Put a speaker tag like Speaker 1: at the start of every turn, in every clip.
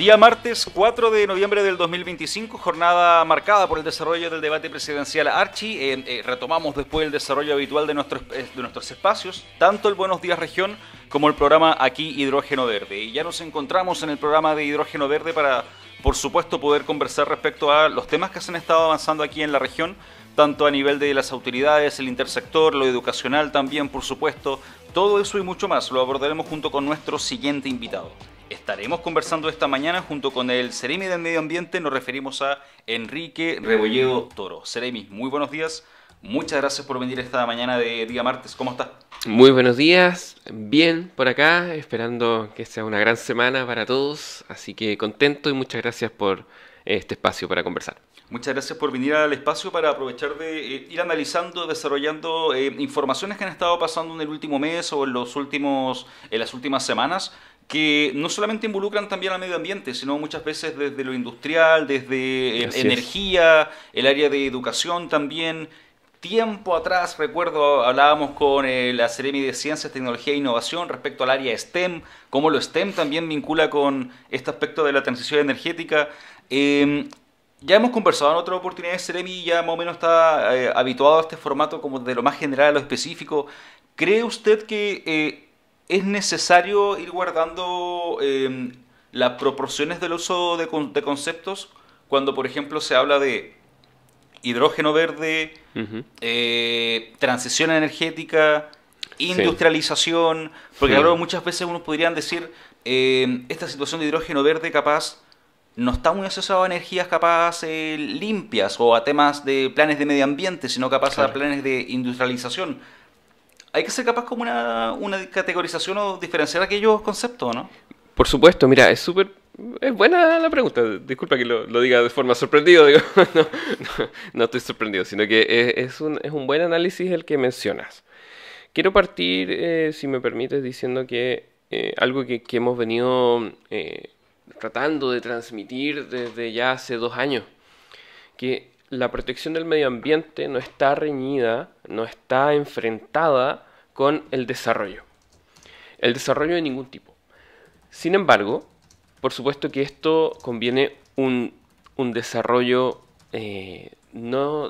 Speaker 1: Día martes 4 de noviembre del 2025, jornada marcada por el desarrollo del debate presidencial Archi. Retomamos después el desarrollo habitual de nuestros espacios, tanto el Buenos Días Región como el programa Aquí Hidrógeno Verde. Y ya nos encontramos en el programa de Hidrógeno Verde para, por supuesto, poder conversar respecto a los temas que se han estado avanzando aquí en la región, tanto a nivel de las autoridades, el intersector, lo educacional también, por supuesto. Todo eso y mucho más lo abordaremos junto con nuestro siguiente invitado. Estaremos conversando esta mañana junto con el Ceremi del Medio Ambiente. Nos referimos a Enrique Rebolledo Toro. Ceremi, muy buenos días. Muchas gracias por venir esta mañana de día martes. ¿Cómo está?
Speaker 2: Muy buenos días. Bien por acá, esperando que sea una gran semana para todos. Así que contento y muchas gracias por este espacio para conversar.
Speaker 1: Muchas gracias por venir al espacio para aprovechar de ir analizando, desarrollando informaciones que han estado pasando en el último mes o en las últimas semanas, que no solamente involucran también al medio ambiente, sino muchas veces desde lo industrial, desde energía, el área de educación también. Tiempo atrás, recuerdo, hablábamos con la Ceremi de Ciencias, Tecnología e Innovación respecto al área STEM, cómo lo STEM también vincula con este aspecto de la transición energética. Ya hemos conversado en otras oportunidades, Ceremi ya más o menos está habituado a este formato como de lo más general a lo específico. ¿Cree usted que es necesario ir guardando las proporciones del uso de conceptos cuando, por ejemplo, se habla de hidrógeno verde, transición energética, industrialización? Porque claro, muchas veces uno podrían decir esta situación de hidrógeno verde capaz no está muy asociado a energías capaz limpias o a temas de planes de medio ambiente, sino capaz a planes de industrialización. Hay que ser capaz como una categorización o diferenciar aquellos conceptos, ¿no?
Speaker 2: Por supuesto, mira, es buena la pregunta. Disculpa que lo diga de forma sorprendido, digo. No estoy sorprendido, sino que es un buen análisis el que mencionas. Quiero partir, si me permites, diciendo que algo que hemos venido tratando de transmitir desde ya hace 2 años, que la protección del medio ambiente no está reñida, no está enfrentada con el desarrollo de ningún tipo. Sin embargo, por supuesto que esto conviene un desarrollo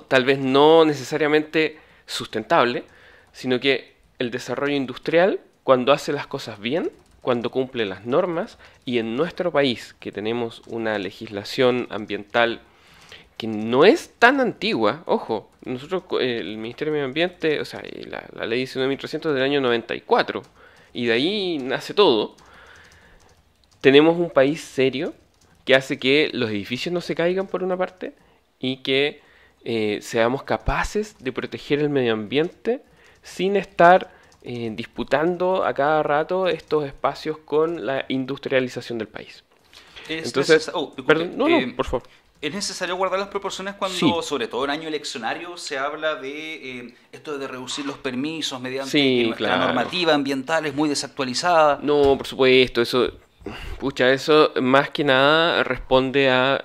Speaker 2: tal vez no necesariamente sustentable, sino que el desarrollo industrial, cuando hace las cosas bien, cuando cumple las normas, y en nuestro país, que tenemos una legislación ambiental que no es tan antigua, ojo, nosotros, el Ministerio de Medio Ambiente, o sea, la ley 19.300 del año 94, y de ahí nace todo. Tenemos un país serio que hace que los edificios no se caigan por una parte y que seamos capaces de proteger el medio ambiente sin estar disputando a cada rato estos espacios con la industrialización del país. Entonces, perdón, por favor.
Speaker 1: ¿Es necesario guardar las proporciones cuando, sobre todo en año eleccionario, se habla de esto de reducir los permisos mediante que nuestra normativa ambiental es muy desactualizada?
Speaker 2: No, por supuesto, eso más que nada responde a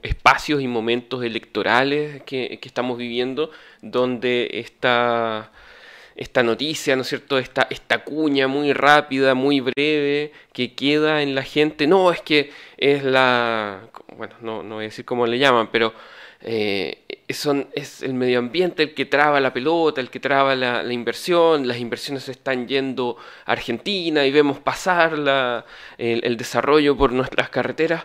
Speaker 2: espacios y momentos electorales que estamos viviendo, donde esta noticia, ¿no es cierto?, esta cuña muy rápida, muy breve, que queda en la gente. No, es que es bueno, no voy a decir cómo le llaman, pero es el medio ambiente el que traba la pelota, el que traba la inversión. Las inversiones se están yendo a Argentina y vemos pasar el desarrollo por nuestras carreteras.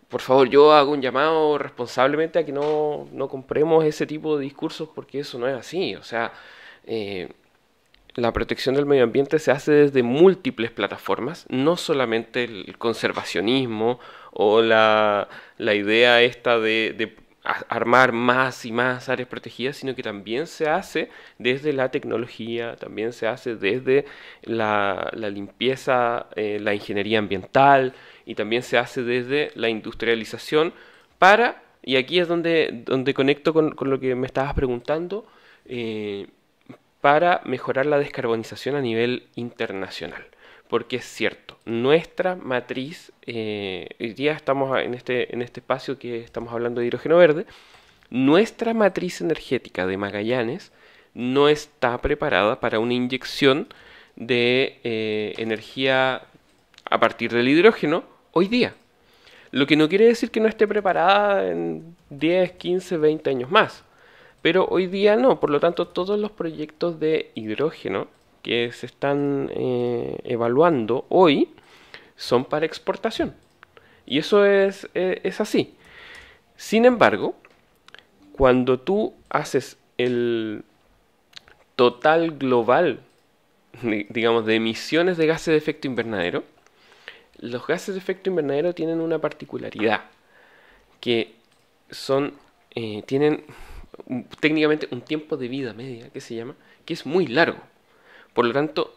Speaker 2: Por favor, yo hago un llamado responsablemente a que no compremos ese tipo de discursos, porque eso no es así. O sea, la protección del medio ambiente se hace desde múltiples plataformas, no solamente el conservacionismo o la idea esta de armar más y más áreas protegidas, sino que también se hace desde la tecnología, también se hace desde la limpieza, la ingeniería ambiental, y también se hace desde la industrialización y aquí es donde conecto con lo que me estabas preguntando, para mejorar la descarbonización a nivel internacional. Porque es cierto, nuestra matriz, hoy día estamos en este espacio que estamos hablando de hidrógeno verde, nuestra matriz energética de Magallanes no está preparada para una inyección de energía a partir del hidrógeno hoy día. Lo que no quiere decir que no esté preparada en 10, 15, 20 años más. Pero hoy día no. Por lo tanto, todos los proyectos de hidrógeno que se están evaluando hoy son para exportación. Y eso es así. Sin embargo, cuando tú haces el total global, digamos, de emisiones de gases de efecto invernadero, los gases de efecto invernadero tienen una particularidad, que tienen técnicamente un tiempo de vida media, que se llama, que es muy largo. Por lo tanto,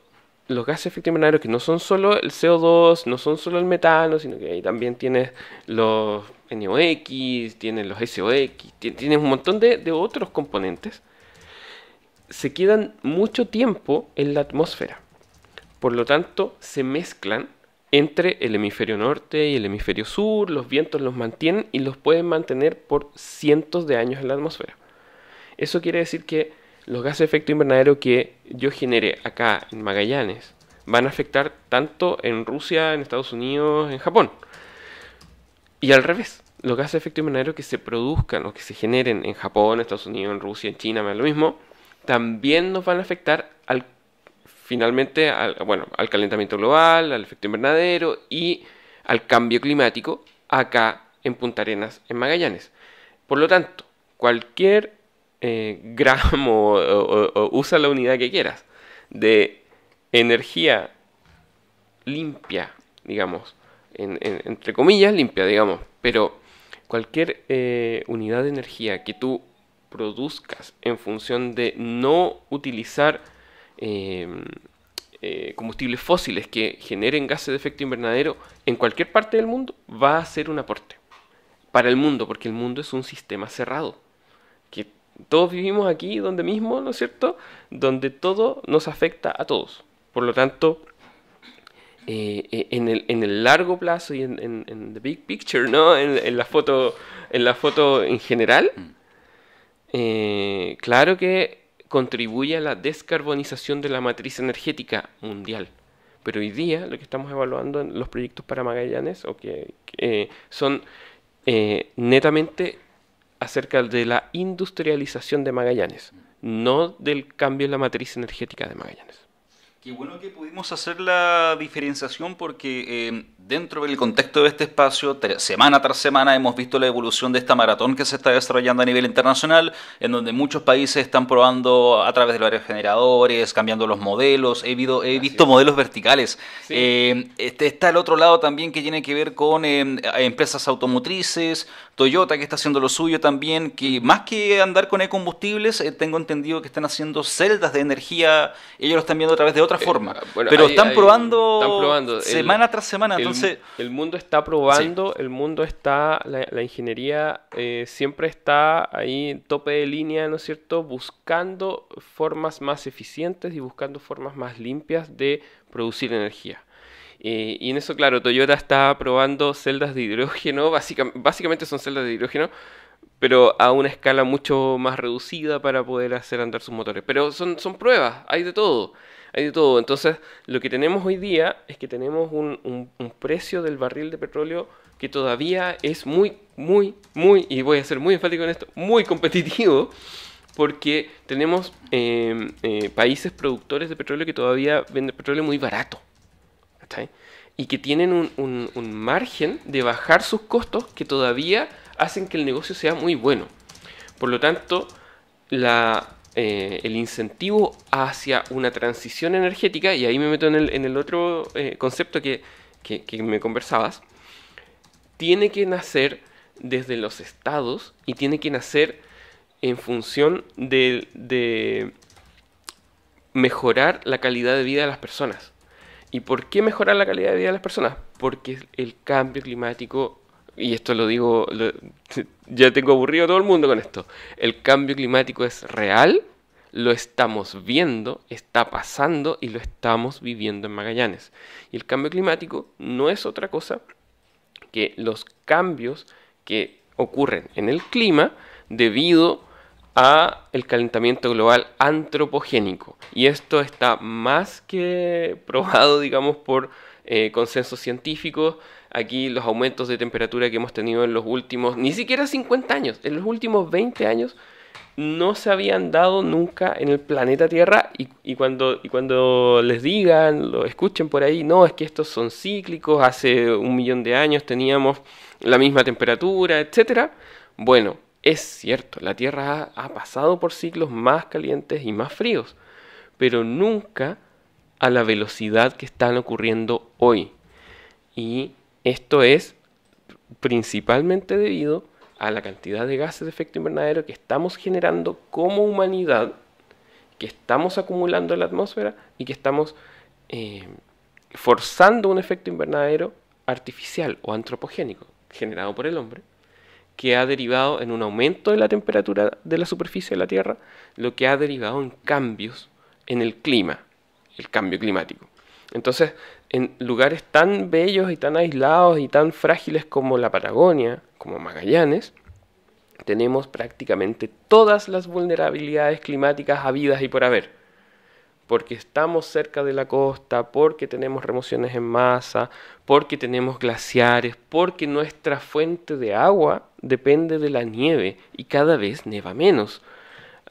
Speaker 2: los gases de efecto invernadero, que no son solo el CO2, no son solo el metano, sino que ahí también tienes los NOx, tienes los SOx, tienes un montón de otros componentes, se quedan mucho tiempo en la atmósfera. Por lo tanto, se mezclan entre el hemisferio norte y el hemisferio sur, los vientos los mantienen y los pueden mantener por cientos de años en la atmósfera. Eso quiere decir que los gases de efecto invernadero que yo genere acá en Magallanes van a afectar tanto en Rusia, en Estados Unidos, en Japón. Y al revés, los gases de efecto invernadero que se produzcan o que se generen en Japón, Estados Unidos, en Rusia, en China, me da lo mismo, también nos van a afectar finalmente al calentamiento global, al efecto invernadero y al cambio climático acá en Punta Arenas, en Magallanes. Por lo tanto, cualquier gramo o usa la unidad que quieras de energía limpia, digamos, entre comillas limpia, digamos, pero cualquier unidad de energía que tú produzcas en función de no utilizar combustibles fósiles que generen gases de efecto invernadero en cualquier parte del mundo, va a ser un aporte para el mundo, porque el mundo es un sistema cerrado, que todos vivimos aquí donde mismo, ¿no es cierto?, donde todo nos afecta a todos. Por lo tanto, en el largo plazo y en the big picture, ¿no?, en la foto en general, claro que contribuye a la descarbonización de la matriz energética mundial. Pero hoy día lo que estamos evaluando en los proyectos para Magallanes son netamente acerca de la industrialización de Magallanes, no del cambio en la matriz energética de Magallanes.
Speaker 1: Qué bueno que pudimos hacer la diferenciación porque dentro del contexto de este espacio, semana tras semana, hemos visto la evolución de esta maratón que se está desarrollando a nivel internacional, en donde muchos países están probando a través de los aerogeneradores, cambiando los modelos. He visto modelos verticales. Sí. Está el otro lado también que tiene que ver con empresas automotrices, Toyota que está haciendo lo suyo también, que más que andar con e-combustibles, tengo entendido que están haciendo celdas de energía, ellos lo están viendo a través de otra forma, bueno, pero están probando semana tras semana. Entonces
Speaker 2: el mundo está probando, sí. El mundo está, la ingeniería siempre está ahí en tope de línea, ¿no es cierto?, buscando formas más eficientes y buscando formas más limpias de producir energía. Y en eso, claro, Toyota está probando celdas de hidrógeno, básicamente son celdas de hidrógeno, pero a una escala mucho más reducida para poder hacer andar sus motores. Pero son pruebas, hay de todo. Entonces, lo que tenemos hoy día es que tenemos un precio del barril de petróleo que todavía es muy, y voy a ser muy enfático en esto, muy competitivo, porque tenemos países productores de petróleo que todavía venden petróleo muy barato, ¿sí?, y que tienen un margen de bajar sus costos que todavía hacen que el negocio sea muy bueno. Por lo tanto, el incentivo hacia una transición energética, y ahí me meto en el otro concepto que me conversabas, tiene que nacer desde los estados y tiene que nacer en función de mejorar la calidad de vida de las personas. ¿Y por qué mejorar la calidad de vida de las personas? Porque el cambio climático, y esto lo digo, ya tengo aburrido a todo el mundo con esto, el cambio climático es real, lo estamos viendo, está pasando y lo estamos viviendo en Magallanes. Y el cambio climático no es otra cosa que los cambios que ocurren en el clima debido a el calentamiento global antropogénico. Y esto está más que probado, digamos, por consensos científicos. aquí los aumentos de temperatura que hemos tenido en los últimos, ni siquiera 50 años, en los últimos 20 años, no se habían dado nunca en el planeta Tierra y cuando les digan, lo escuchen por ahí, no, es que estos son cíclicos, hace 1 millón de años teníamos la misma temperatura, etcétera. Bueno, es cierto, la Tierra ha pasado por ciclos más calientes y más fríos, pero nunca a la velocidad que están ocurriendo hoy. Y esto es principalmente debido a la cantidad de gases de efecto invernadero que estamos generando como humanidad, que estamos acumulando en la atmósfera y que estamos forzando un efecto invernadero artificial o antropogénico generado por el hombre, que ha derivado en un aumento de la temperatura de la superficie de la Tierra, lo que ha derivado en cambios en el clima, el cambio climático. Entonces, en lugares tan bellos y tan aislados y tan frágiles como la Patagonia, como Magallanes, tenemos prácticamente todas las vulnerabilidades climáticas habidas y por haber. Porque estamos cerca de la costa, porque tenemos remociones en masa, porque tenemos glaciares, porque nuestra fuente de agua depende de la nieve y cada vez neva menos.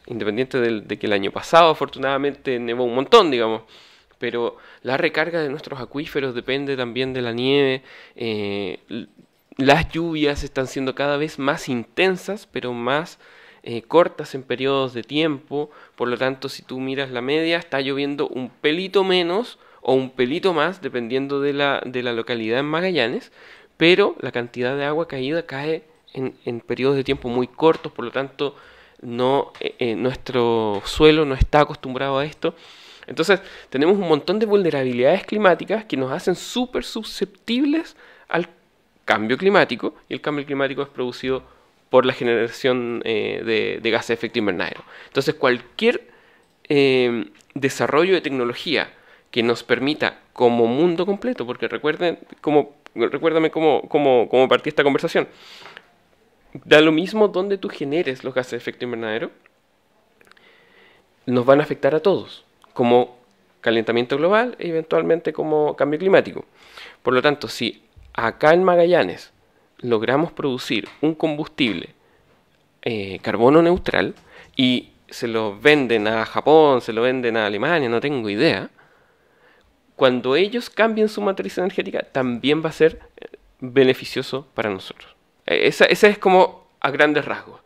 Speaker 2: Independiente de que el año pasado afortunadamente nevó un montón, digamos. Pero la recarga de nuestros acuíferos depende también de la nieve. Las lluvias están siendo cada vez más intensas, pero más cortas en periodos de tiempo. Por lo tanto, si tú miras la media, está lloviendo un pelito menos o un pelito más, dependiendo de la localidad en Magallanes, pero la cantidad de agua caída cae en periodos de tiempo muy cortos. Por lo tanto, nuestro suelo no está acostumbrado a esto. Entonces, tenemos un montón de vulnerabilidades climáticas que nos hacen súper susceptibles al cambio climático, y el cambio climático es producido por la generación de gases de efecto invernadero. Entonces, cualquier desarrollo de tecnología que nos permita, como mundo completo, porque recuérdame cómo partí esta conversación, da lo mismo donde tú generes los gases de efecto invernadero, nos van a afectar a todos, como calentamiento global e eventualmente como cambio climático. Por lo tanto, si acá en Magallanes logramos producir un combustible carbono neutral y se lo venden a Japón, se lo venden a Alemania, no tengo idea, cuando ellos cambien su matriz energética también va a ser beneficioso para nosotros. Esa es como a grandes rasgos.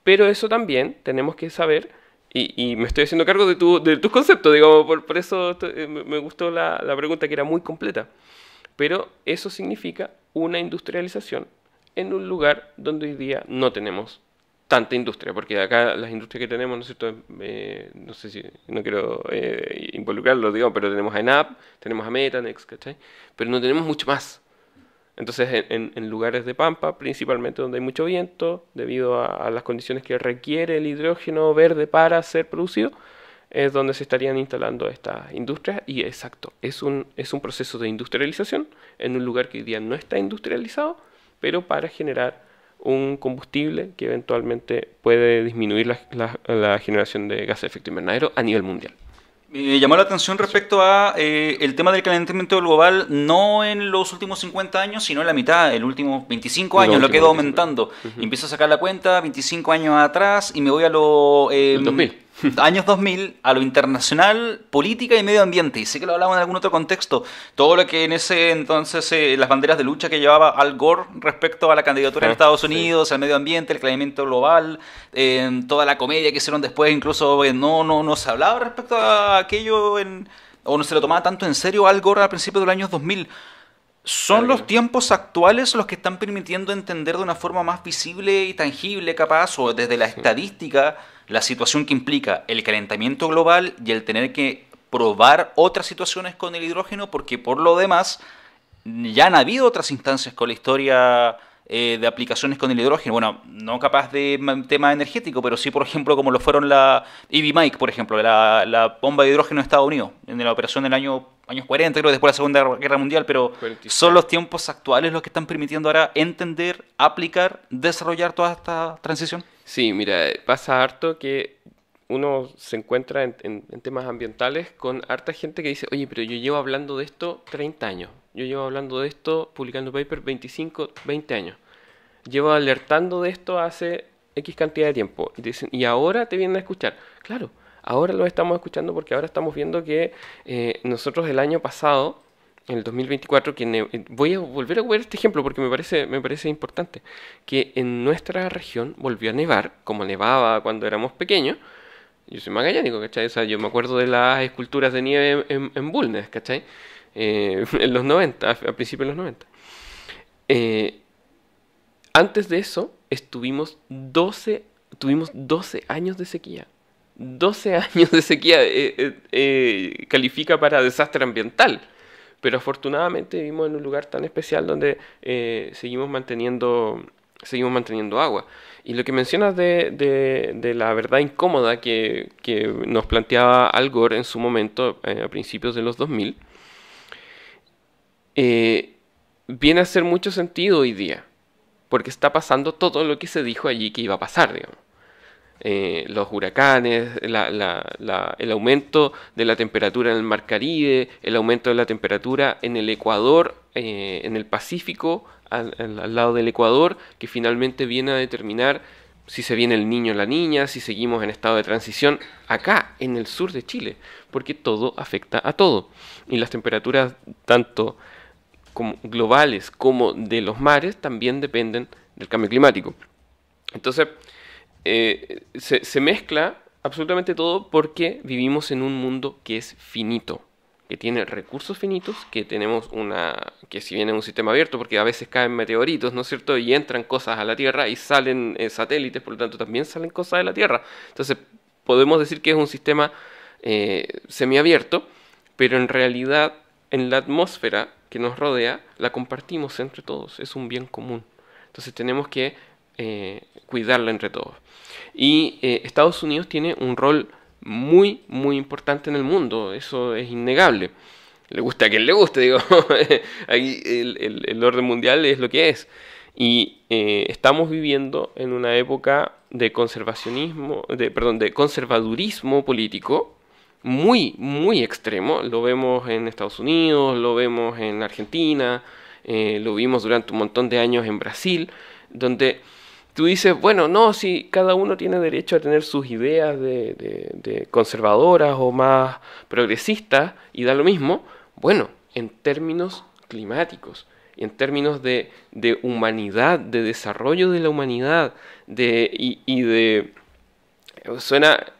Speaker 2: Pero eso también tenemos que saber, y me estoy haciendo cargo de tus conceptos, digamos, por eso me gustó la pregunta, que era muy completa. Pero eso significa una industrialización en un lugar donde hoy día no tenemos tanta industria, porque acá las industrias que tenemos, ¿no es cierto? No sé si, no quiero involucrarlo, digamos, pero tenemos a ENAP, tenemos a Metanex, ¿cachai? Pero no tenemos mucho más. Entonces, en lugares de pampa, principalmente donde hay mucho viento, debido a las condiciones que requiere el hidrógeno verde para ser producido, es donde se estarían instalando estas industrias. Y exacto, es un proceso de industrialización en un lugar que hoy día no está industrializado, pero para generar un combustible que eventualmente puede disminuir la generación de gases de efecto invernadero a nivel mundial.
Speaker 1: Me llamó la atención respecto a el tema del calentamiento global, no en los últimos 50 años, sino en la mitad, en los últimos 25 años, lo que ha ido aumentando. Empiezo a sacar la cuenta, 25 años atrás, y me voy a los
Speaker 2: 2000.
Speaker 1: Años 2000, a lo internacional, política y medio ambiente. Y sé que lo hablamos en algún otro contexto. Todo lo que en ese entonces, las banderas de lucha que llevaba Al Gore respecto a la candidatura en Estados Unidos, al medio ambiente, el calentamiento global, toda la comedia que hicieron después, incluso no se hablaba respecto a aquello, o no se lo tomaba tanto en serio Al Gore a principios de los años 2000. ¿Son los tiempos actuales los que están permitiendo entender de una forma más visible y tangible, capaz, o desde la estadística, la situación que implica el calentamiento global y el tener que probar otras situaciones con el hidrógeno? Porque por lo demás ya han habido otras instancias con la historia de aplicaciones con el hidrógeno. Bueno, no capaz de tema energético, pero sí, por ejemplo, como lo fueron la Ivy Mike, por ejemplo, la bomba de hidrógeno de Estados Unidos, en la operación del años 40, creo, después de la Segunda Guerra Mundial. Pero 46. ¿Son los tiempos actuales los que están permitiendo ahora entender, aplicar, desarrollar toda esta transición?
Speaker 2: Sí, mira, pasa harto que uno se encuentra en temas ambientales con harta gente que dice, oye, pero yo llevo hablando de esto 30 años. Yo llevo hablando de esto, publicando paper 25, 20 años. Llevo alertando de esto hace X cantidad de tiempo. Y te dicen, y ahora te vienen a escuchar. Claro, ahora lo estamos escuchando porque ahora estamos viendo que nosotros el año pasado, en el 2024, voy a volver a ver este ejemplo porque me parece importante, que en nuestra región volvió a nevar, como nevaba cuando éramos pequeños. Yo soy magallánico, ¿cachai? O sea, yo me acuerdo de las esculturas de nieve en Bulnes, ¿cachai? En los 90, a principios de los 90. Antes de eso, tuvimos 12 años de sequía. 12 años de sequía califica para desastre ambiental. Pero afortunadamente vivimos en un lugar tan especial donde seguimos manteniendo agua. Y lo que mencionas de la verdad incómoda que nos planteaba Al Gore en su momento, a principios de los 2000, viene a hacer mucho sentido hoy día, porque está pasando todo lo que se dijo allí que iba a pasar, digamos. Los huracanes, el aumento de la temperatura en el Mar Caribe, el aumento de la temperatura en el Ecuador, en el Pacífico, al lado del Ecuador, que finalmente viene a determinar si se viene el niño o la niña, si seguimos en estado de transición acá, en el sur de Chile, porque todo afecta a todo. Y las temperaturas tanto como globales como de los mares también dependen del cambio climático. Entonces, se mezcla absolutamente todo porque vivimos en un mundo que es finito, que tiene recursos finitos, que tenemos que si bien es un sistema abierto, porque a veces caen meteoritos, ¿no es cierto? Y entran cosas a la Tierra y salen satélites, por lo tanto también salen cosas de la Tierra. Entonces podemos decir que es un sistema semiabierto, pero en realidad en la atmósfera que nos rodea la compartimos entre todos, es un bien común. Entonces tenemos que cuidarla entre todos. Y Estados Unidos tiene un rol muy, muy importante en el mundo, eso es innegable. Le gusta a quien le guste, digo. Ahí el orden mundial es lo que es. Y estamos viviendo en una época de de conservadurismo político muy, muy extremo. Lo vemos en Estados Unidos, lo vemos en Argentina, lo vimos durante un montón de años en Brasil, donde tú dices, bueno, no, si cada uno tiene derecho a tener sus ideas de conservadoras o más progresistas y da lo mismo, bueno, en términos climáticos y en términos de humanidad, de desarrollo de la humanidad,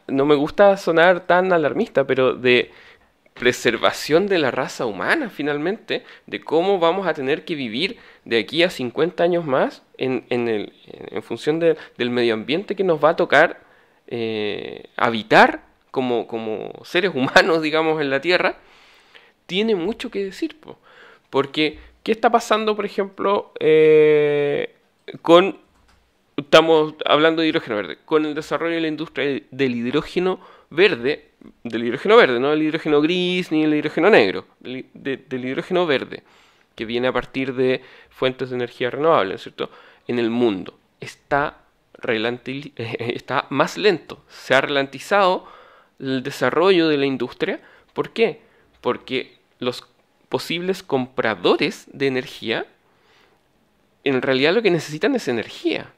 Speaker 2: no me gusta sonar tan alarmista, pero de preservación de la raza humana finalmente, de cómo vamos a tener que vivir de aquí a 50 años más en función del medio ambiente que nos va a tocar habitar como seres humanos, digamos, en la Tierra, tiene mucho que decir, porque ¿qué está pasando, por ejemplo, estamos hablando de hidrógeno verde, con el desarrollo de la industria del hidrógeno verde, no el hidrógeno gris ni el hidrógeno negro, del hidrógeno verde, que viene a partir de fuentes de energía renovable, ¿cierto? En el mundo está más lento, se ha ralentizado el desarrollo de la industria. ¿Por qué? Porque los posibles compradores de energía en realidad lo que necesitan es energía,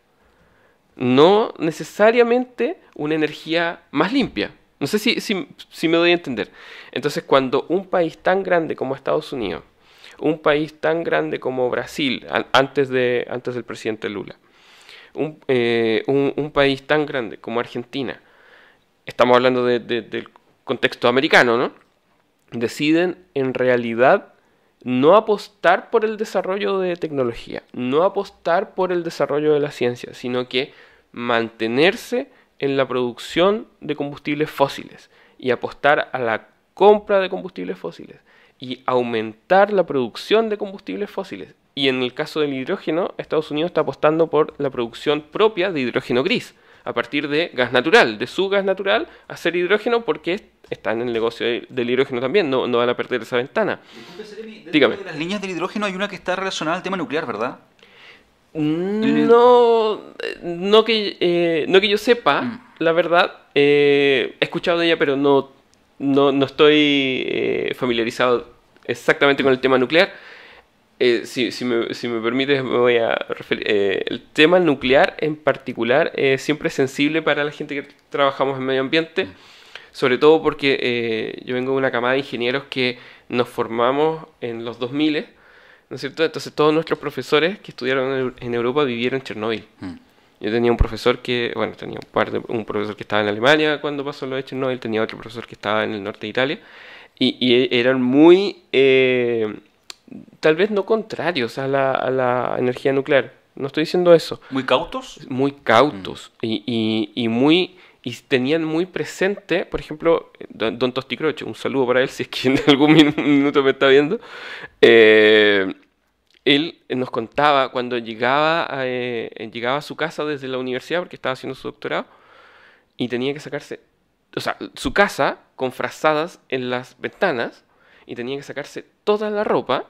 Speaker 2: no necesariamente una energía más limpia. No sé si me doy a entender. Entonces, cuando un país tan grande como Estados Unidos, un país tan grande como Brasil, antes del presidente Lula, un país tan grande como Argentina, estamos hablando del contexto americano, ¿no? Deciden en realidad no apostar por el desarrollo de tecnología, no apostar por el desarrollo de la ciencia, sino que mantenerse en la producción de combustibles fósiles y apostar a la compra de combustibles fósiles y aumentar la producción de combustibles fósiles. Y en el caso del hidrógeno, Estados Unidos está apostando por la producción propia de hidrógeno gris, a partir de gas natural, de su gas natural, hacer hidrógeno porque están en el negocio del hidrógeno también, no van a perder esa ventana. Dígame.
Speaker 1: De las líneas del hidrógeno hay una que está relacionada al tema nuclear, ¿verdad?
Speaker 2: No que yo sepa, la verdad. He escuchado de ella, pero no estoy familiarizado exactamente con el tema nuclear. Si me permites, me voy a referir. El tema nuclear en particular es siempre sensible para la gente que trabajamos en medio ambiente, sobre todo porque yo vengo de una camada de ingenieros que nos formamos en los 2000, ¿no es cierto? Entonces todos nuestros profesores que estudiaron en Europa vivieron en Chernóbil. Yo tenía un profesor que, bueno, tenía un profesor que estaba en Alemania cuando pasó lo de Chernóbil, tenía otro profesor que estaba en el norte de Italia, y eran muy... tal vez no contrarios a la energía nuclear. No estoy diciendo eso.
Speaker 1: ¿Muy cautos?
Speaker 2: Muy cautos y tenían muy presente, por ejemplo, don Tosticrocho, un saludo para él si es que en algún minuto me está viendo. Él nos contaba cuando llegaba a su casa desde la universidad porque estaba haciendo su doctorado y tenía que sacarse, o sea, su casa con frazadas en las ventanas y tenía que sacarse toda la ropa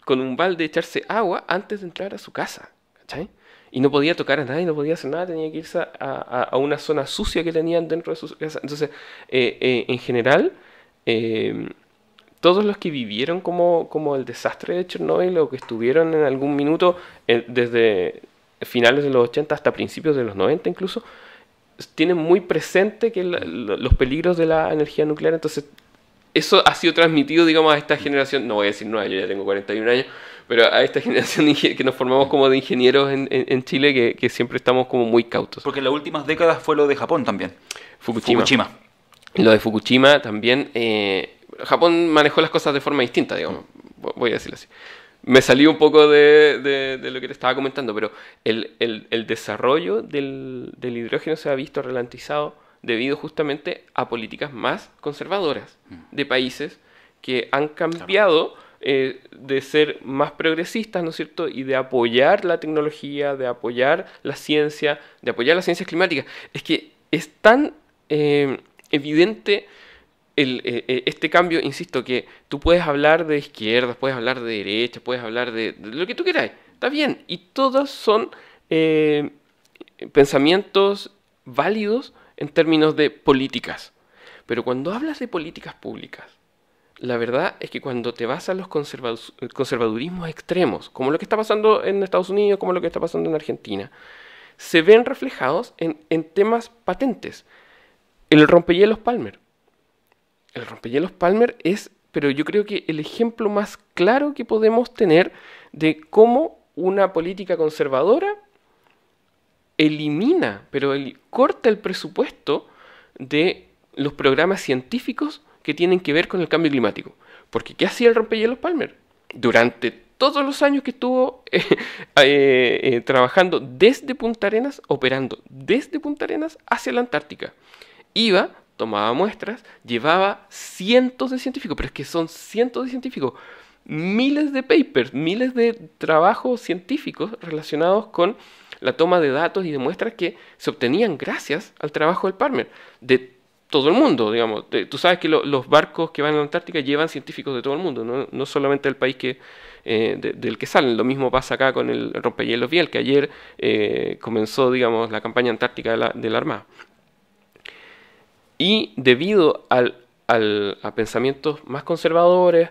Speaker 2: con un balde echarse agua antes de entrar a su casa, ¿cachai? Y no podía tocar a nadie, no podía hacer nada, tenía que irse a una zona sucia que tenían dentro de su casa. Entonces, en general, todos los que vivieron como el desastre de Chernobyl o que estuvieron en algún minuto, desde finales de los 80 hasta principios de los 90 incluso, tienen muy presente que los peligros de la energía nuclear. Entonces, eso ha sido transmitido, digamos, a esta generación, no voy a decir nueva, yo ya tengo 41 años, pero a esta generación que nos formamos como de ingenieros en Chile, que siempre estamos como muy cautos.
Speaker 1: Porque en las últimas décadas fue lo de Japón también. Fukushima.
Speaker 2: Lo de Fukushima también, Japón manejó las cosas de forma distinta, digamos, voy a decirlo así. Me salí un poco de lo que te estaba comentando, pero el desarrollo del hidrógeno se ha visto ralentizado debido justamente a políticas más conservadoras de países que han cambiado de ser más progresistas, ¿no es cierto? Y de apoyar la tecnología, de apoyar la ciencia, de apoyar las ciencias climáticas. Es que es tan evidente este cambio, insisto, que tú puedes hablar de izquierdas, puedes hablar de derecha, puedes hablar de lo que tú quieras, está bien, y todos son pensamientos válidos en términos de políticas. Pero cuando hablas de políticas públicas, la verdad es que cuando te vas a los conservadurismos extremos, como lo que está pasando en Estados Unidos, como lo que está pasando en Argentina, se ven reflejados en temas patentes. El rompehielos Palmer. El rompehielos Palmer es, pero yo creo que el ejemplo más claro que podemos tener de cómo una política conservadora elimina, pero corta el presupuesto de los programas científicos que tienen que ver con el cambio climático. Porque ¿qué hacía el rompehielos Palmer? Durante todos los años que estuvo trabajando desde Punta Arenas, operando desde Punta Arenas hacia la Antártica. Iba, tomaba muestras, llevaba cientos de científicos, pero es que son cientos de científicos, miles de papers, miles de trabajos científicos relacionados con la toma de datos y de muestras que se obtenían gracias al trabajo del Palmer, de todo el mundo, digamos. Tú sabes que los barcos que van a la Antártica llevan científicos de todo el mundo, no solamente del país del que salen. Lo mismo pasa acá con el rompehielos Biel, que ayer comenzó, digamos, la campaña antártica de la Armada. Y debido a pensamientos más conservadores,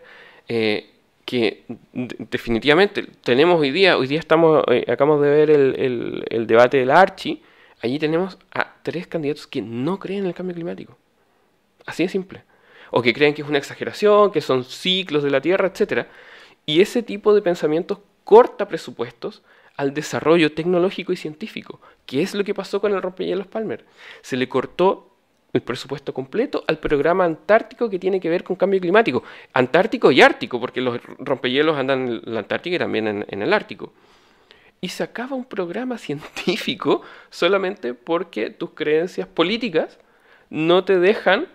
Speaker 2: que definitivamente tenemos hoy día acabamos de ver el debate de la Archi, allí tenemos a 3 candidatos que no creen en el cambio climático. Así de simple. O que creen que es una exageración, que son ciclos de la Tierra, etc. Y ese tipo de pensamientos corta presupuestos al desarrollo tecnológico y científico. ¿Qué es lo que pasó con el rompehielos Palmer? Se le cortó el presupuesto completo al programa antártico que tiene que ver con cambio climático. Antártico y ártico, porque los rompehielos andan en la Antártica y también en el Ártico. Y se acaba un programa científico solamente porque tus creencias políticas no te dejan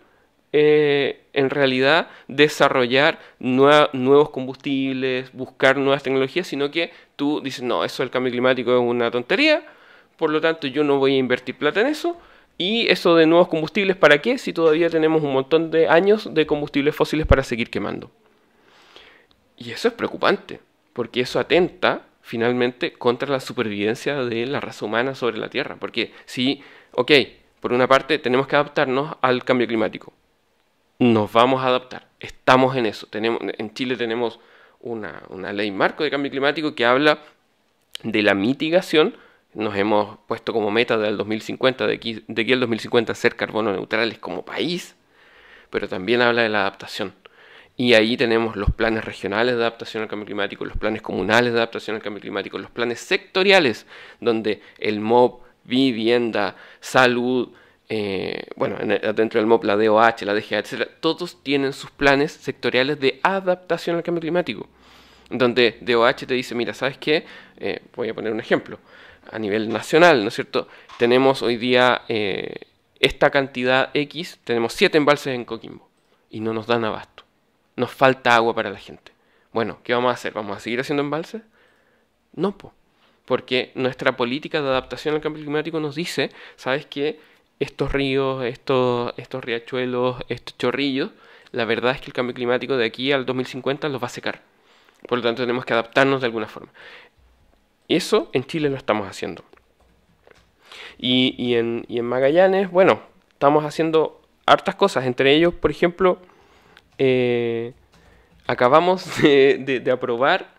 Speaker 2: en realidad desarrollar nuevos combustibles, buscar nuevas tecnologías, sino que tú dices, no, eso del cambio climático es una tontería, por lo tanto yo no voy a invertir plata en eso. Y eso de nuevos combustibles, ¿para qué? Si todavía tenemos un montón de años de combustibles fósiles para seguir quemando. Y eso es preocupante, porque eso atenta finalmente contra la supervivencia de la raza humana sobre la Tierra. Porque sí, ok, por una parte tenemos que adaptarnos al cambio climático. Nos vamos a adaptar, estamos en eso. En Chile tenemos una ley marco de cambio climático que habla de la mitigación. Nos hemos puesto como meta del 2050, de aquí al 2050 ser carbono neutrales como país, pero también habla de la adaptación. Y ahí tenemos los planes regionales de adaptación al cambio climático, los planes comunales de adaptación al cambio climático, los planes sectoriales, donde el MOP, vivienda, salud, dentro del MOP la DOH, la DGH, etc., todos tienen sus planes sectoriales de adaptación al cambio climático. Donde DOH te dice, mira, ¿sabes qué? Voy a poner un ejemplo. A nivel nacional, ¿no es cierto? Tenemos hoy día esta cantidad X, tenemos 7 embalses en Coquimbo y no nos dan abasto. Nos falta agua para la gente. Bueno, ¿qué vamos a hacer? ¿Vamos a seguir haciendo embalses? No, porque nuestra política de adaptación al cambio climático nos dice, ¿sabes qué? Estos ríos, estos riachuelos, estos chorrillos, la verdad es que el cambio climático de aquí al 2050 los va a secar. Por lo tanto, tenemos que adaptarnos de alguna forma. Eso en Chile lo estamos haciendo. Y en Magallanes, bueno, estamos haciendo hartas cosas. Entre ellos, por ejemplo, acabamos de aprobar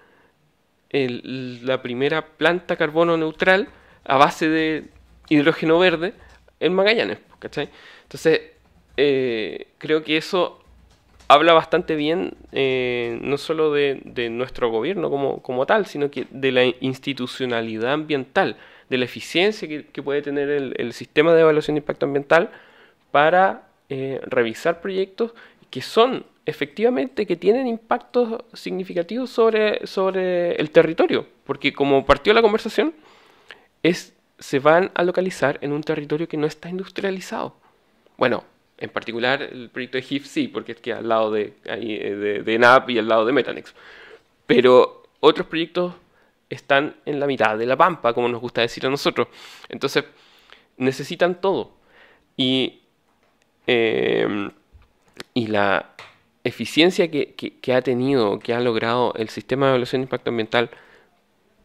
Speaker 2: la primera planta carbono neutral a base de hidrógeno verde en Magallanes, ¿cachai? Entonces, creo que eso habla bastante bien, no solo de nuestro gobierno como tal, sino que de la institucionalidad ambiental, de la eficiencia que puede tener el sistema de evaluación de impacto ambiental para revisar proyectos que son efectivamente que tienen impactos significativos sobre el territorio, porque como partió la conversación, se van a localizar en un territorio que no está industrializado. Bueno, en particular el proyecto de HIF sí, porque es que al lado de ENAP y al lado de Metanex. Pero otros proyectos están en la mitad de la pampa, como nos gusta decir a nosotros. Entonces, necesitan todo. Y la eficiencia que ha tenido, que ha logrado el sistema de evaluación de impacto ambiental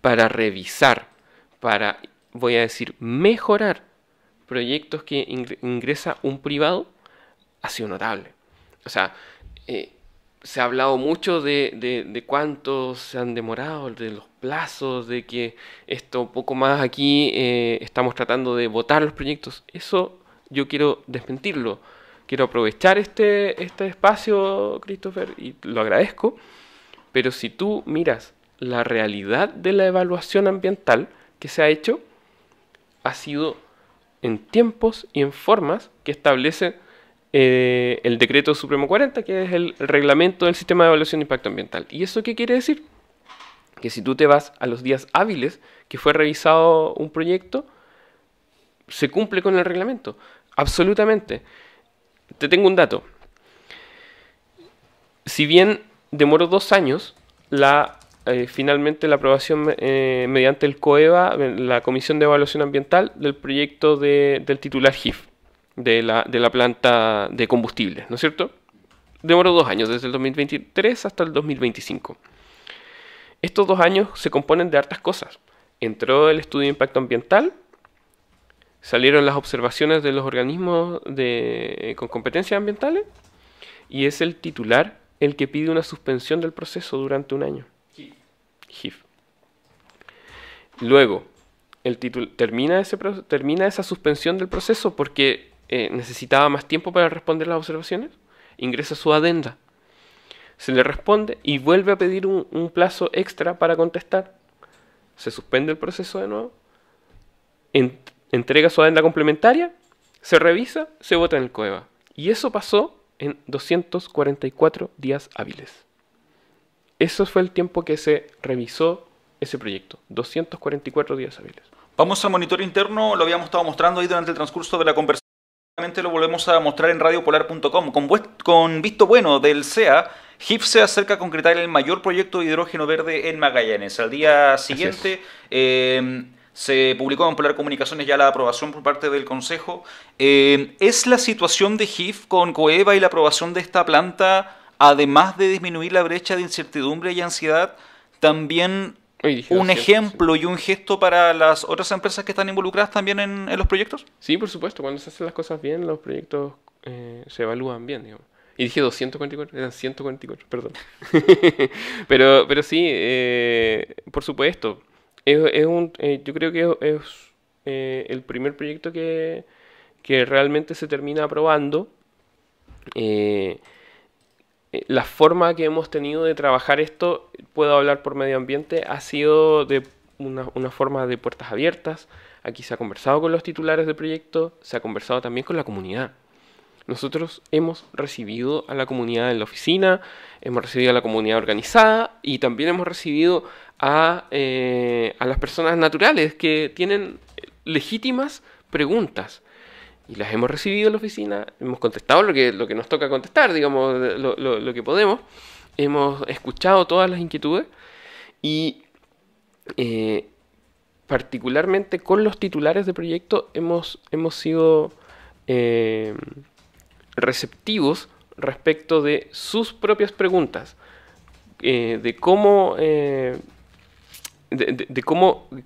Speaker 2: para revisar, para, voy a decir, mejorar proyectos que ingresa un privado, ha sido notable. O sea, se ha hablado mucho de cuántos se han demorado, de los plazos, de que esto poco más aquí estamos tratando de votar los proyectos. Eso yo quiero desmentirlo. Quiero aprovechar este espacio, Christopher, y lo agradezco, pero si tú miras la realidad de la evaluación ambiental que se ha hecho, ha sido en tiempos y en formas que establece el Decreto Supremo 40, que es el reglamento del sistema de evaluación de impacto ambiental. ¿Y eso qué quiere decir? Que si tú te vas a los días hábiles que fue revisado un proyecto, se cumple con el reglamento. Absolutamente. Te tengo un dato. Si bien demoró 2 años, finalmente la aprobación mediante el COEVA, la Comisión de Evaluación Ambiental, del proyecto del titular HIF, de la planta de combustibles, ¿no es cierto? Demoró 2 años, desde el 2023 hasta el 2025. Estos 2 años se componen de hartas cosas. Entró el estudio de impacto ambiental, salieron las observaciones de los organismos con competencias ambientales, y es el titular el que pide una suspensión del proceso durante 1 año. HIF. Luego, termina esa suspensión del proceso porque necesitaba más tiempo para responder las observaciones. Ingresa su adenda. Se le responde y vuelve a pedir un plazo extra para contestar. Se suspende el proceso de nuevo. Entrega su adenda complementaria. Se revisa, se vota en el COEVA. Y eso pasó en 244 días hábiles. Eso fue el tiempo que se revisó ese proyecto. 244 días hábiles.
Speaker 1: Vamos al monitor interno, lo habíamos estado mostrando ahí durante el transcurso de la conversación. Lo volvemos a mostrar en radiopolar.com. Con visto bueno del CEA, HIF se acerca a concretar el mayor proyecto de hidrógeno verde en Magallanes. Al día siguiente se publicó en Polar Comunicaciones ya la aprobación por parte del Consejo. ¿Es la situación de HIF con COEVA y la aprobación de esta planta, además de disminuir la brecha de incertidumbre y ansiedad, también un ejemplo y un gesto para las otras empresas que están involucradas también en los proyectos?
Speaker 2: Sí, por supuesto. Cuando se hacen las cosas bien, los proyectos se evalúan bien, digamos. Y dije 244, eran 144, perdón. Pero sí, por supuesto. Yo creo que es el primer proyecto que realmente se termina aprobando. La forma que hemos tenido de trabajar esto, puedo hablar por medio ambiente, ha sido de una forma de puertas abiertas. Aquí se ha conversado con los titulares del proyecto, se ha conversado también con la comunidad. Nosotros hemos recibido a la comunidad en la oficina, hemos recibido a la comunidad organizada y también hemos recibido a las personas naturales que tienen legítimas preguntas. Y las hemos recibido en la oficina, hemos contestado lo que nos toca contestar, digamos, lo que podemos. Hemos escuchado todas las inquietudes y particularmente con los titulares de proyecto hemos sido receptivos respecto de sus propias preguntas, de cómo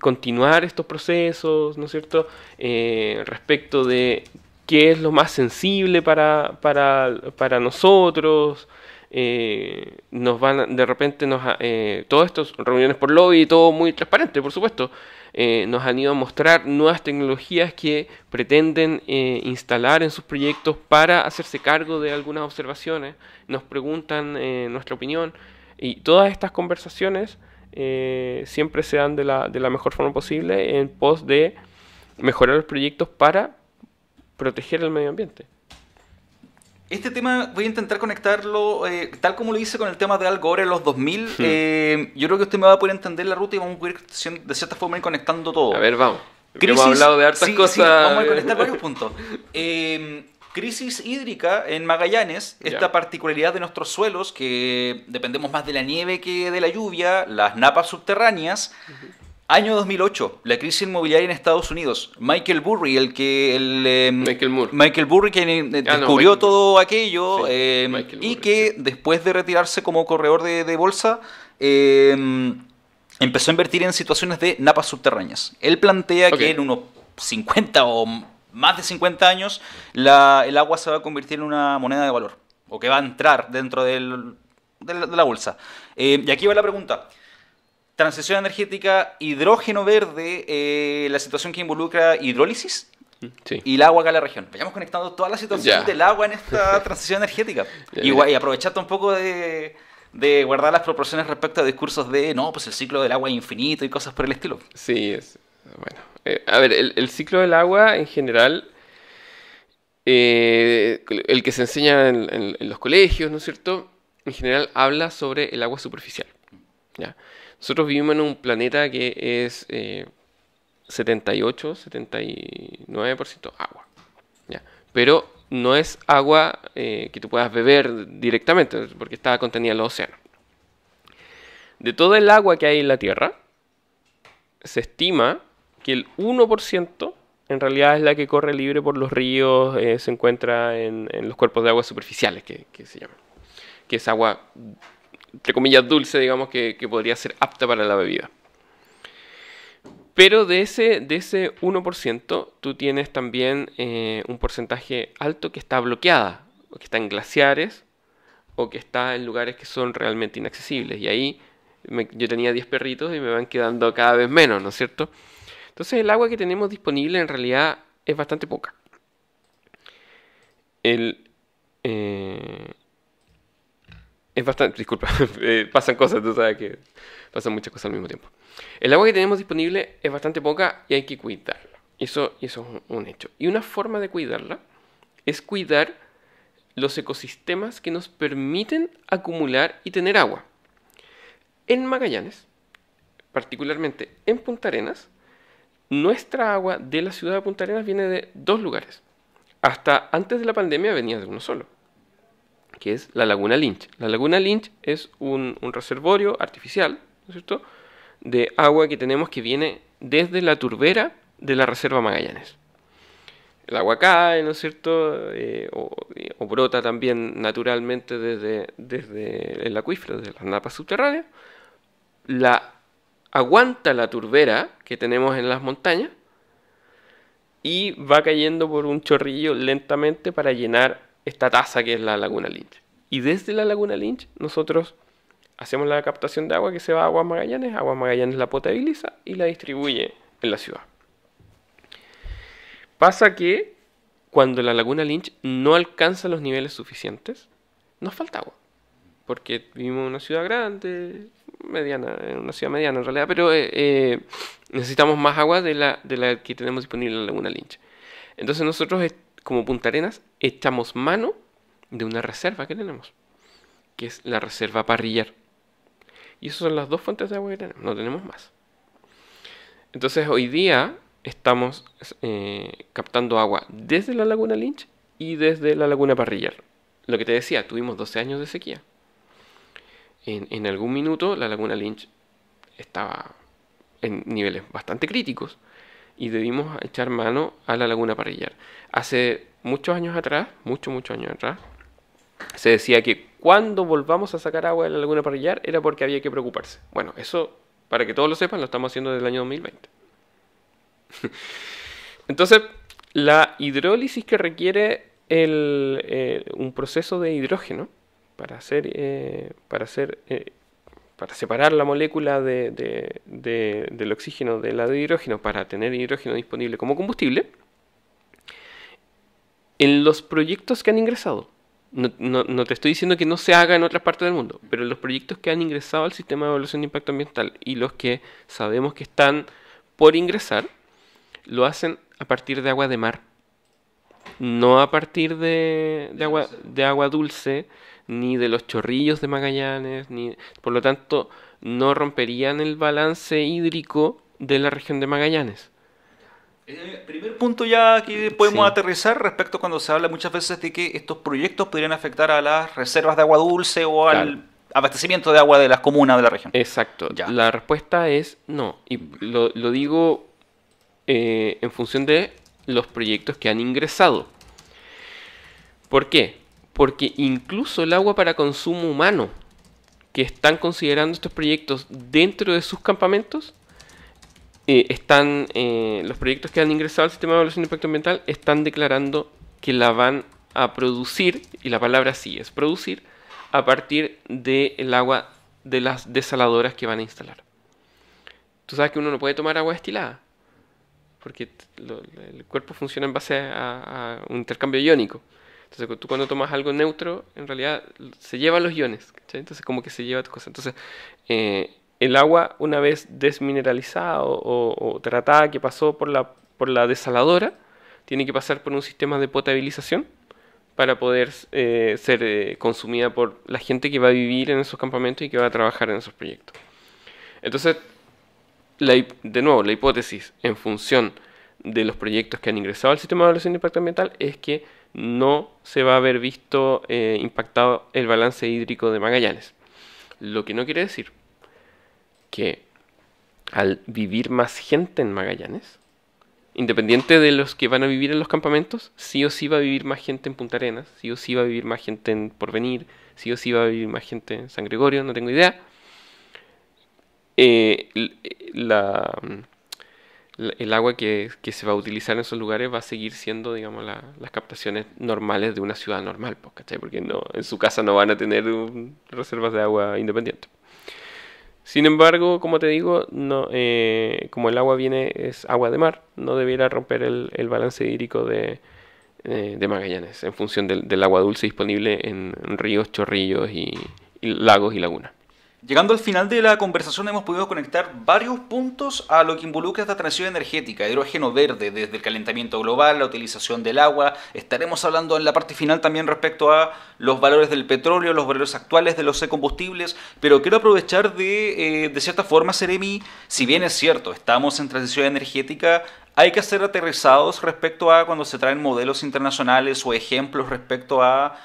Speaker 2: continuar estos procesos, ¿no es cierto? Respecto de qué es lo más sensible para nosotros. De repente todas estas reuniones por lobby, todo muy transparente, por supuesto, nos han ido a mostrar nuevas tecnologías que pretenden instalar en sus proyectos para hacerse cargo de algunas observaciones, nos preguntan nuestra opinión, y todas estas conversaciones siempre se dan de la mejor forma posible en pos de mejorar los proyectos para proteger el medio ambiente.
Speaker 1: Este tema voy a intentar conectarlo, tal como lo hice con el tema de Al Gore en los 2000. Yo creo que usted me va a poder entender la ruta y vamos a poder de cierta forma ir conectando todo.
Speaker 2: A ver, vamos. Hemos hablado de hartas cosas.
Speaker 1: Sí, vamos a conectar varios puntos. Crisis hídrica en Magallanes, esta particularidad de nuestros suelos, que dependemos más de la nieve que de la lluvia, las napas subterráneas. Año 2008, la crisis inmobiliaria en Estados Unidos. Michael Burry, Michael Burry, que descubrió todo aquello, y que después de retirarse como corredor de bolsa, empezó a invertir en situaciones de napas subterráneas. Él plantea que en unos 50 o más de 50 años el agua se va a convertir en una moneda de valor, o que va a entrar dentro de la bolsa. Y aquí va la pregunta. Transición energética, hidrógeno verde, la situación que involucra hidrólisis y el agua acá en la región. Vayamos conectando toda la situación del agua en esta transición energética. Y aprovechando un poco de guardar las proporciones respecto a discursos de, no, pues el ciclo del agua es infinito y cosas por el estilo.
Speaker 2: Sí, bueno. A ver, el ciclo del agua en general, el que se enseña en los colegios, ¿no es cierto? En general habla sobre el agua superficial, ¿ya? Nosotros vivimos en un planeta que es 78-79% agua, ¿ya? Pero no es agua que tú puedas beber directamente, porque está contenida en los océanos. De todo el agua que hay en la Tierra, se estima que el 1% en realidad es la que corre libre por los ríos, se encuentra en los cuerpos de agua superficiales, que se llaman. Que es agua, entre comillas, dulce, digamos, que podría ser apta para la bebida. Pero de ese 1%, tú tienes también un porcentaje alto que está bloqueada, o que está en glaciares, o que está en lugares que son realmente inaccesibles. Y ahí yo tenía 10 perritos y me van quedando cada vez menos, ¿no es cierto? Entonces el agua que tenemos disponible en realidad es bastante poca. Es bastante, disculpa, pasan cosas, tú sabes que pasan muchas cosas al mismo tiempo. El agua que tenemos disponible es bastante poca y hay que cuidarla. Eso es un hecho. Y una forma de cuidarla es cuidar los ecosistemas que nos permiten acumular y tener agua. En Magallanes, particularmente en Punta Arenas, nuestra agua de la ciudad de Punta Arenas viene de 2 lugares. Hasta antes de la pandemia venía de uno solo, que es la Laguna Lynch. La Laguna Lynch es un reservorio artificial, ¿no es cierto?, de agua que tenemos que viene desde la turbera de la Reserva Magallanes. El agua cae, ¿no es cierto?, o brota también naturalmente desde el acuífero, desde las napas subterráneas. Aguanta la turbera que tenemos en las montañas y va cayendo por un chorrillo lentamente para llenar esta taza que es la Laguna Lynch. Y desde la laguna Lynch nosotros hacemos la captación de agua que se va a Aguas Magallanes la potabiliza y la distribuye en la ciudad. Pasa que cuando la laguna Lynch no alcanza los niveles suficientes, nos falta agua. Porque vivimos en una ciudad grande, mediana, en una ciudad mediana en realidad, pero necesitamos más agua de la que tenemos disponible en la laguna Lynch. Entonces nosotros, como Punta Arenas, echamos mano de una reserva que tenemos, que es la reserva Parrillar. Y esas son las dos fuentes de agua que tenemos, no tenemos más. Entonces hoy día estamos captando agua desde la laguna Lynch y desde la laguna Parrillar. Lo que te decía, tuvimos 12 años de sequía. En algún minuto la laguna Lynch estaba en niveles bastante críticos y debimos echar mano a la laguna Parrillar. Hace muchos años atrás, muchos años atrás, se decía que cuando volvamos a sacar agua de la laguna Parrillar era porque había que preocuparse. Bueno, eso, para que todos lo sepan, lo estamos haciendo desde el año 2020. Entonces, la hidrólisis que requiere un proceso de hidrógeno para separar la molécula del oxígeno de la de hidrógeno para tener hidrógeno disponible como combustible, en los proyectos que han ingresado, no te estoy diciendo que no se haga en otras partes del mundo, pero en los proyectos que han ingresado al sistema de evaluación de impacto ambiental y los que sabemos que están por ingresar, lo hacen a partir de agua de mar, no a partir de agua dulce, ni de los chorrillos de Magallanes, por lo tanto no romperían el balance hídrico de la región de Magallanes.
Speaker 1: Primer punto ya que podemos aterrizar respecto cuando se habla muchas veces de que estos proyectos podrían afectar a las reservas de agua dulce o al abastecimiento de agua de las comunas de la región.
Speaker 2: Exacto. Ya. La respuesta es no. Y lo digo en función de los proyectos que han ingresado. ¿Por qué? Porque incluso el agua para consumo humano que están considerando estos proyectos dentro de sus campamentos, los proyectos que han ingresado al sistema de evaluación de impacto ambiental están declarando que la van a producir, y la palabra sí es producir, a partir del agua de las desaladoras que van a instalar. Tú sabes que uno no puede tomar agua destilada, porque el cuerpo funciona en base a un intercambio iónico. Entonces tú cuando tomas algo neutro, en realidad se llevan los iones, ¿cachai? Entonces como que se lleva tu cosa. Entonces el agua, una vez desmineralizada o tratada, que pasó por la desaladora, tiene que pasar por un sistema de potabilización para poder ser consumida por la gente que va a vivir en esos campamentos y que va a trabajar en esos proyectos. Entonces, de nuevo, la hipótesis en función de los proyectos que han ingresado al sistema de evaluación de impacto ambiental es que no se va a haber visto impactado el balance hídrico de Magallanes. Lo que no quiere decir que al vivir más gente en Magallanes, independiente de los que van a vivir en los campamentos, sí o sí va a vivir más gente en Punta Arenas, sí o sí va a vivir más gente en Porvenir, sí o sí va a vivir más gente en San Gregorio, no tengo idea. El agua que se va a utilizar en esos lugares va a seguir siendo, digamos, las captaciones normales de una ciudad normal, ¿cachai? Porque no, en su casa no van a tener reservas de agua independientes. Sin embargo, como te digo, no, como el agua es agua de mar, no debiera romper el balance hídrico de Magallanes en función del agua dulce disponible en ríos, chorrillos y lagos y lagunas.
Speaker 1: Llegando al final de la conversación hemos podido conectar varios puntos a lo que involucra esta transición energética, hidrógeno verde, desde el calentamiento global, la utilización del agua. Estaremos hablando en la parte final también respecto a los valores del petróleo, los valores actuales de los combustibles, pero quiero aprovechar de cierta forma, Seremi, si bien es cierto, estamos en transición energética, hay que ser aterrizados respecto a cuando se traen modelos internacionales o ejemplos respecto a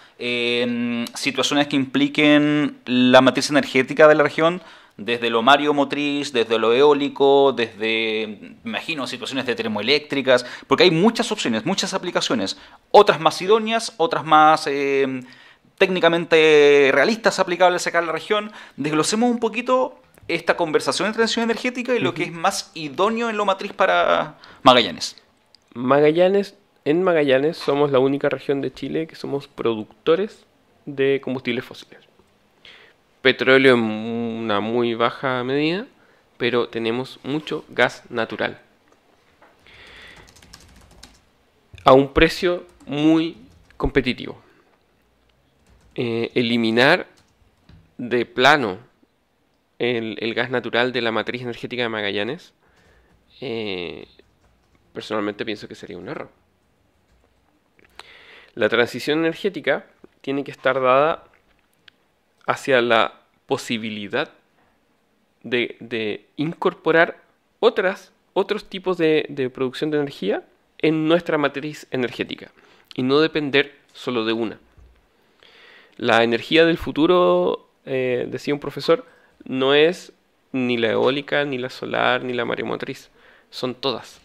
Speaker 1: situaciones que impliquen la matriz energética de la región, desde lo mareomotriz, desde lo eólico, desde, me imagino, situaciones de termoeléctricas, porque hay muchas opciones, muchas aplicaciones, otras más idóneas, otras más técnicamente realistas aplicables acá en la región. Desglosemos un poquito esta conversación de transición energética y lo que es más idóneo en lo matriz para Magallanes.
Speaker 2: En Magallanes somos la única región de Chile que somos productores de combustibles fósiles. Petróleo en una muy baja medida, pero tenemos mucho gas natural. A un precio muy competitivo. Eliminar de plano el gas natural de la matriz energética de Magallanes, personalmente pienso que sería un error. La transición energética tiene que estar dada hacia la posibilidad de incorporar otros tipos de producción de energía en nuestra matriz energética y no depender solo de una. La energía del futuro, decía un profesor, no es ni la eólica, ni la solar, ni la mareomotriz. Son todas.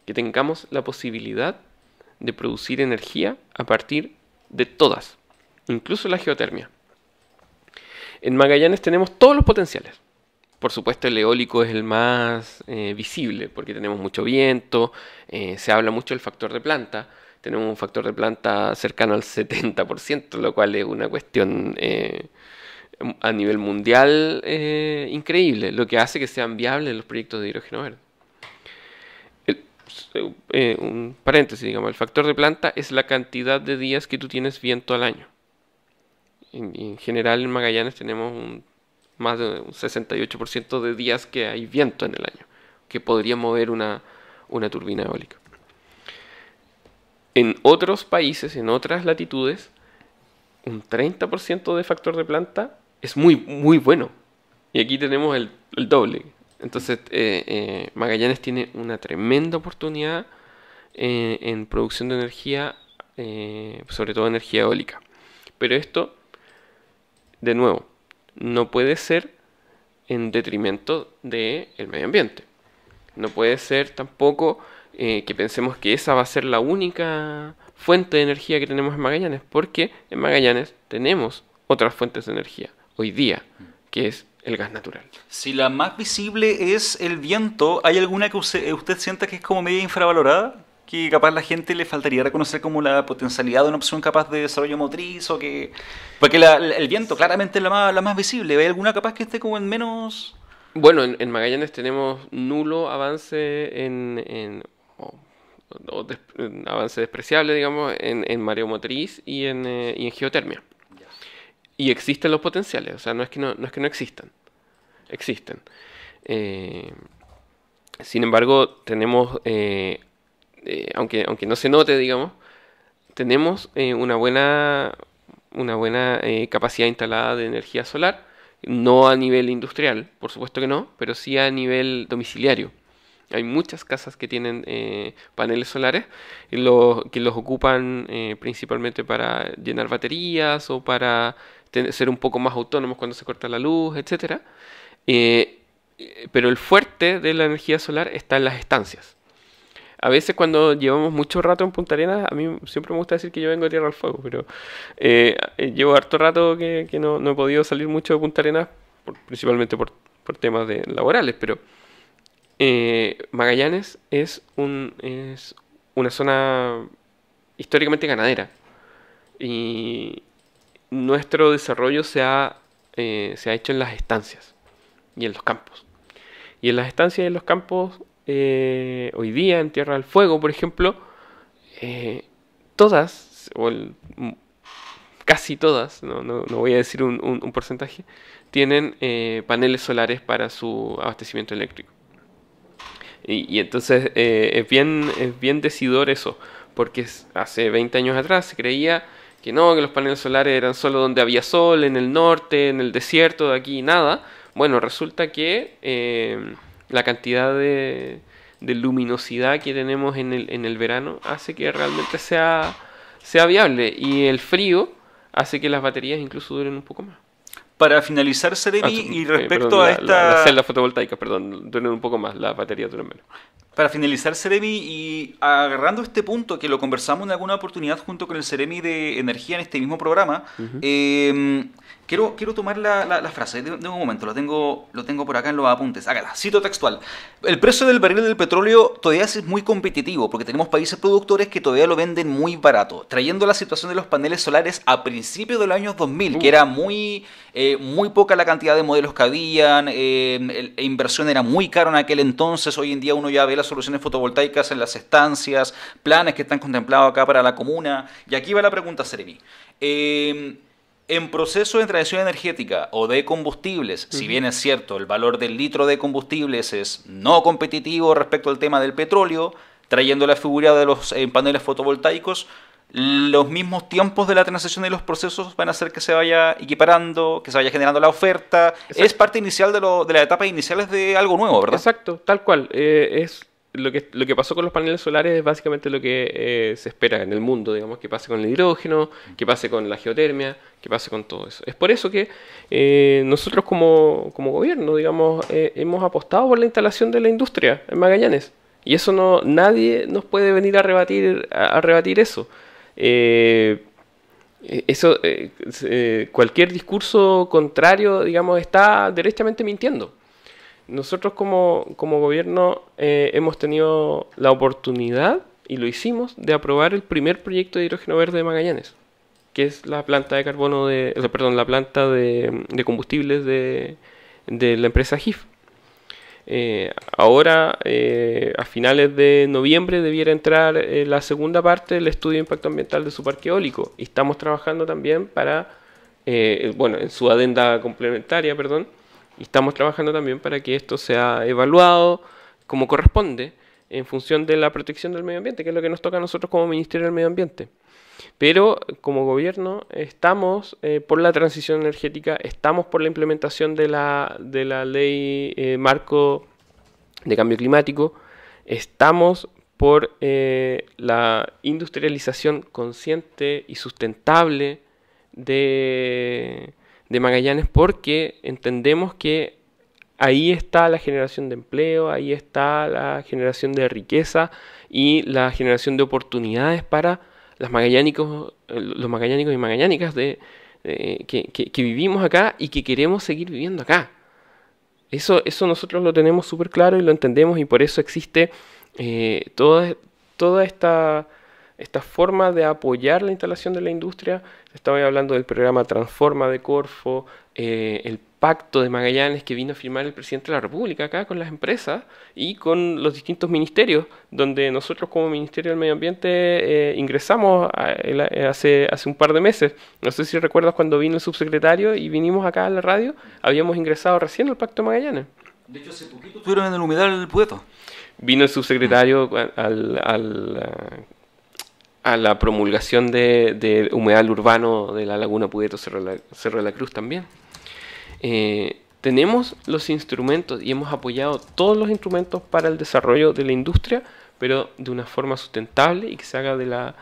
Speaker 2: Que tengamos la posibilidad de producir energía a partir de todas, incluso la geotermia. En Magallanes tenemos todos los potenciales. Por supuesto, el eólico es el más visible, porque tenemos mucho viento, se habla mucho del factor de planta. Tenemos un factor de planta cercano al 70%, lo cual es una cuestión a nivel mundial increíble, lo que hace que sean viables los proyectos de hidrógeno verde. Un paréntesis, digamos, el factor de planta es la cantidad de días que tú tienes viento al año. En general en Magallanes tenemos más de un 68% de días que hay viento en el año, que podría mover una turbina eólica. En otros países, en otras latitudes, un 30% de factor de planta es muy, muy bueno. Y aquí tenemos el doble. Entonces, Magallanes tiene una tremenda oportunidad en producción de energía, sobre todo energía eólica. Pero esto, de nuevo, no puede ser en detrimento del medio ambiente. No puede ser tampoco que pensemos que esa va a ser la única fuente de energía que tenemos en Magallanes, porque en Magallanes tenemos otras fuentes de energía hoy día, que es el gas natural.
Speaker 1: Si la más visible es el viento, ¿hay alguna que usted sienta que es como media infravalorada? Que capaz la gente le faltaría reconocer como la potencialidad de una opción capaz de desarrollo motriz o que... Porque el viento claramente es la más visible. ¿Hay alguna capaz que esté como en menos...?
Speaker 2: Bueno, en Magallanes tenemos nulo avance avance despreciable, digamos, en mareomotriz y en geotermia. Y existen los potenciales, o sea, no es que no existan. Existen. Sin embargo, tenemos, aunque no se note, digamos, tenemos una buena capacidad instalada de energía solar, no a nivel industrial, por supuesto que no, pero sí a nivel domiciliario. Hay muchas casas que tienen paneles solares que los ocupan principalmente para llenar baterías o para ser un poco más autónomos cuando se corta la luz, etcétera. Pero el fuerte de la energía solar está en las estancias. A veces cuando llevamos mucho rato en Punta Arenas, a mí siempre me gusta decir que yo vengo de Tierra del Fuego, pero llevo harto rato que no he podido salir mucho de Punta Arenas, principalmente por temas laborales, pero Magallanes es una zona históricamente ganadera y nuestro desarrollo se ha hecho en las estancias y en los campos. Y en las estancias y en los campos, hoy día en Tierra del Fuego, por ejemplo, todas, casi todas, no voy a decir un porcentaje, tienen paneles solares para su abastecimiento eléctrico. Y entonces es bien decidor eso, porque hace 20 años atrás se creía que los paneles solares eran solo donde había sol, en el norte, en el desierto, de aquí nada. Bueno, resulta que la cantidad de luminosidad que tenemos en el verano hace que realmente sea viable, y el frío hace que las baterías incluso duren un poco más.
Speaker 1: Para finalizar, Seremi, y respecto a esta...
Speaker 2: Las celdas fotovoltaicas, duran un poco más, las baterías duran menos.
Speaker 1: Para finalizar, Seremi, y agarrando este punto que lo conversamos en alguna oportunidad junto con el Seremi de Energía en este mismo programa, quiero tomar la frase de un momento, lo tengo por acá en los apuntes. Hágala, cito textual. El precio del barril del petróleo todavía es muy competitivo porque tenemos países productores que todavía lo venden muy barato, trayendo la situación de los paneles solares a principios de los años 2000, que era muy poca la cantidad de modelos que habían, la inversión era muy cara en aquel entonces. Hoy en día uno ya ve las soluciones fotovoltaicas en las estancias, planes que están contemplados acá para la comuna. Y aquí va la pregunta, Seremi. En proceso de transición energética o de combustibles, si bien es cierto, el valor del litro de combustibles es no competitivo respecto al tema del petróleo, trayendo la figura de los paneles fotovoltaicos, los mismos tiempos de la transición y los procesos van a hacer que se vaya equiparando, que se vaya generando la oferta. Exacto. Es parte inicial de las etapas iniciales de algo nuevo, ¿verdad?
Speaker 2: Exacto, tal cual. Es lo que pasó con los paneles solares es básicamente lo que se espera en el mundo, digamos, que pase con el hidrógeno, que pase con la geotermia, que pase con todo eso. Es por eso que nosotros como gobierno, digamos, hemos apostado por la instalación de la industria en Magallanes. Y eso nadie nos puede venir a rebatir eso. Cualquier discurso contrario, digamos, está derechamente mintiendo. Nosotros como gobierno hemos tenido la oportunidad, y lo hicimos, de aprobar el primer proyecto de hidrógeno verde de Magallanes, que es la planta de carbono la planta de combustibles de la empresa GIF. Ahora, a finales de noviembre, debiera entrar la segunda parte del estudio de impacto ambiental de su parque eólico. Y estamos trabajando también en su adenda complementaria, y estamos trabajando también para que esto sea evaluado como corresponde en función de la protección del medio ambiente, que es lo que nos toca a nosotros como Ministerio del Medio Ambiente. Pero como gobierno estamos por la transición energética, estamos por la implementación de la ley marco de cambio climático, estamos por la industrialización consciente y sustentable de Magallanes, porque entendemos que ahí está la generación de empleo, ahí está la generación de riqueza y la generación de oportunidades para los magallánicos y magallánicas que vivimos acá y que queremos seguir viviendo acá. Eso nosotros lo tenemos súper claro y lo entendemos, y por eso existe toda esta forma de apoyar la instalación de la industria. Estaba hablando del programa Transforma de Corfo, el pacto de Magallanes que vino a firmar el presidente de la República acá con las empresas y con los distintos ministerios, donde nosotros como Ministerio del Medio Ambiente ingresamos hace un par de meses. No sé si recuerdas cuando vino el subsecretario y vinimos acá a la radio, habíamos ingresado recién al pacto de Magallanes.
Speaker 1: De hecho, hace poquito estuvieron en el humedal del Pueto.
Speaker 2: Vino el subsecretario a la promulgación de humedal urbano de la Laguna Pueto, Cerro de la Cruz también. Tenemos los instrumentos y hemos apoyado todos los instrumentos para el desarrollo de la industria, pero de una forma sustentable y que se haga de la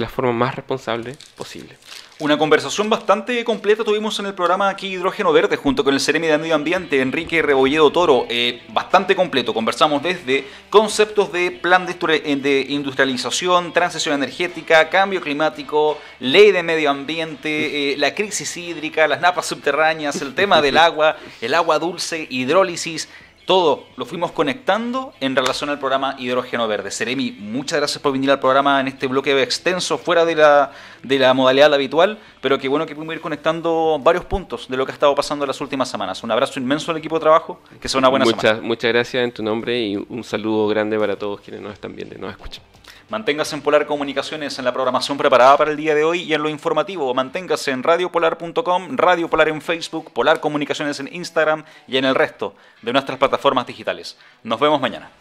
Speaker 2: forma más responsable posible.
Speaker 1: Una conversación bastante completa tuvimos en el programa aquí Hidrógeno Verde junto con el Seremi de Medio Ambiente, Enrique Rebolledo Toro. Bastante completo. Conversamos desde conceptos de plan de industrialización, transición energética, cambio climático, ley de medio ambiente, la crisis hídrica, las napas subterráneas, el tema del agua, el agua dulce, hidrólisis. Todo lo fuimos conectando en relación al programa Hidrógeno Verde. Seremi, muchas gracias por venir al programa en este bloque extenso, fuera de la modalidad habitual, pero qué bueno que pudimos ir conectando varios puntos de lo que ha estado pasando en las últimas semanas. Un abrazo inmenso al equipo de trabajo, que sea una buena semana.
Speaker 2: Muchas gracias en tu nombre y un saludo grande para todos quienes nos están viendo y nos escuchan.
Speaker 1: Manténgase en Polar Comunicaciones en la programación preparada para el día de hoy y en lo informativo. Manténgase en radiopolar.com, Radio Polar en Facebook, Polar Comunicaciones en Instagram y en el resto de nuestras plataformas digitales. Nos vemos mañana.